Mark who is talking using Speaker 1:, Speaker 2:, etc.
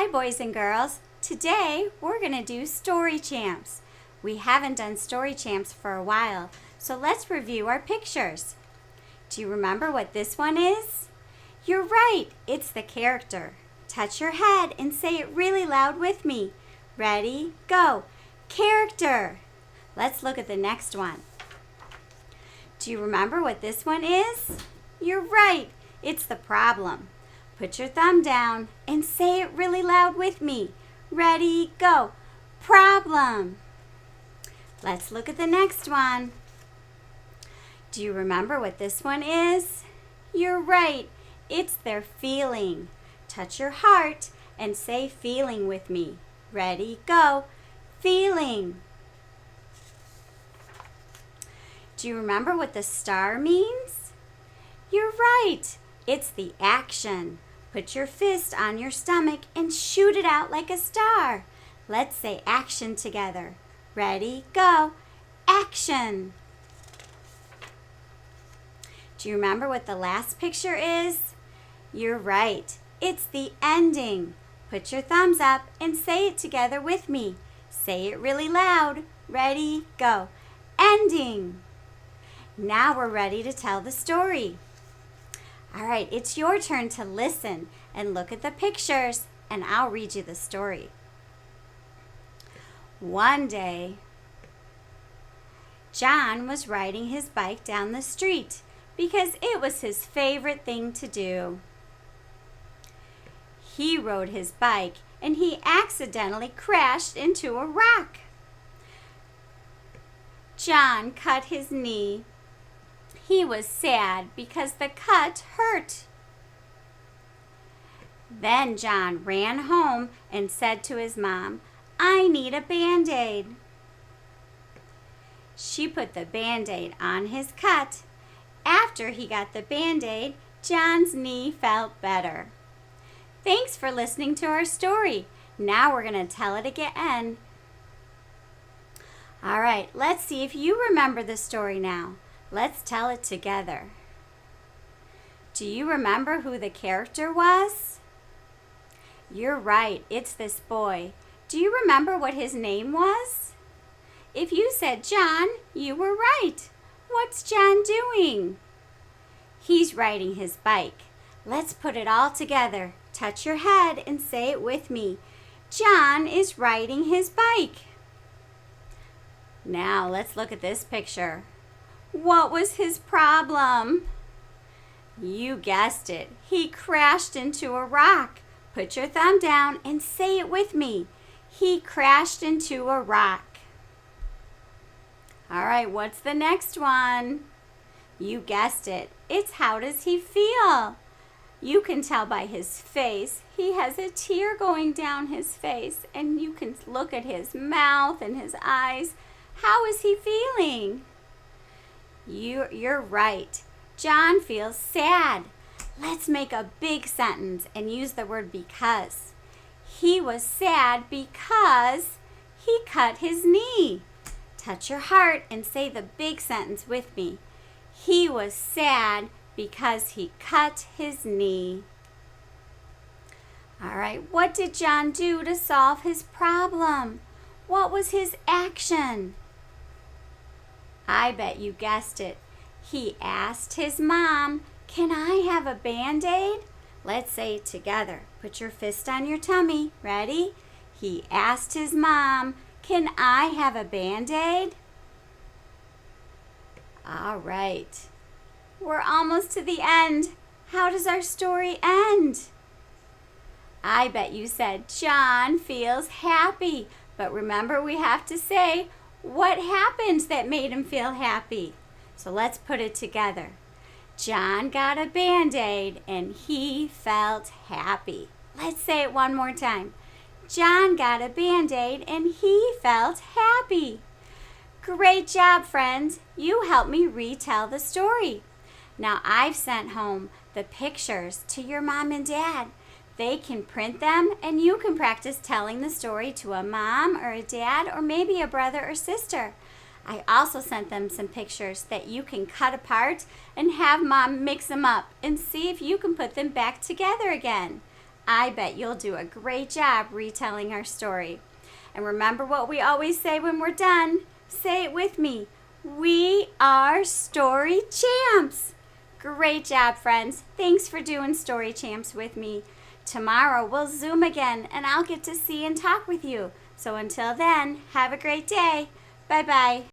Speaker 1: Hi, boys and girls. Today we're going to do Story Champs. We haven't done Story Champs for a while, so let's review our pictures. Do you remember what this one is? You're right, it's the character. Touch your head and say it really loud with me. Ready, go. Character. Let's look at the next one. Do you remember what this one is? You're right, it's the problem. Put your thumb down and say it really loud with me. Ready, go. Problem. Let's look at the next one. Do you remember what this one is? You're right, it's their feeling. Touch your heart and say feeling with me. Ready, go. Feeling. Do you remember what the star means? You're right, it's the action. Put your fist on your stomach and shoot it out like a star. Let's say action together. Ready, go. Action. Do you remember what the last picture is? You're right. It's the ending. Put your thumbs up and say it together with me. Say it really loud. Ready, go. Ending. Now we're ready to tell the story. All right, it's your turn to listen and look at the pictures, and I'll read you the story. One day, John was riding his bike down the street because it was his favorite thing to do. He rode his bike and he accidentally crashed into a rock. John cut his knee. He was sad because the cut hurt. Then John ran home and said to his mom, "I need a Band-Aid." She put the Band-Aid on his cut. After he got the Band-Aid, John's knee felt better. Thanks for listening to our story. Now we're going to tell it again. All right, let's see if you remember the story now. Let's tell it together. Do you remember who the character was? You're right, it's this boy. Do you remember what his name was? If you said John, you were right. What's John doing? He's riding his bike. Let's put it all together. Touch your head and say it with me. John is riding his bike. Now let's look at this picture. What was his problem? You guessed it. He crashed into a rock. Put your thumb down and say it with me. He crashed into a rock. All right, what's the next one? You guessed it. It's how does he feel? You can tell by his face. He has a tear going down his face, and you can look at his mouth and his eyes. How is he feeling? You're right. John feels sad. Let's make a big sentence and use the word because. He was sad because he cut his knee. Touch your heart and say the big sentence with me. He was sad because he cut his knee. All right, what did John do to solve his problem? What was his action? I bet you guessed it. He asked his mom, "Can I have a Band-Aid?" Let's say it together. Put your fist on your tummy. Ready? He asked his mom, "Can I have a Band-Aid?" All right. We're almost to the end. How does our story end? I bet you said John feels happy. But remember, we have to say, what happened that made him feel happy? So let's put it together. John got a Band-Aid and he felt happy. Let's say it one more time. John got a Band-Aid and he felt happy. Great job, friends. You helped me retell the story. Now I've sent home the pictures to your mom and dad. They can print them and you can practice telling the story to a mom or a dad or maybe a brother or sister. I also sent them some pictures that you can cut apart and have mom mix them up and see if you can put them back together again. I bet you'll do a great job retelling our story. And remember what we always say when we're done. Say it with me. We are Story Champs. Great job, friends. Thanks for doing Story Champs with me. Tomorrow we'll Zoom again and I'll get to see and talk with you. So until then, have a great day. Bye-bye.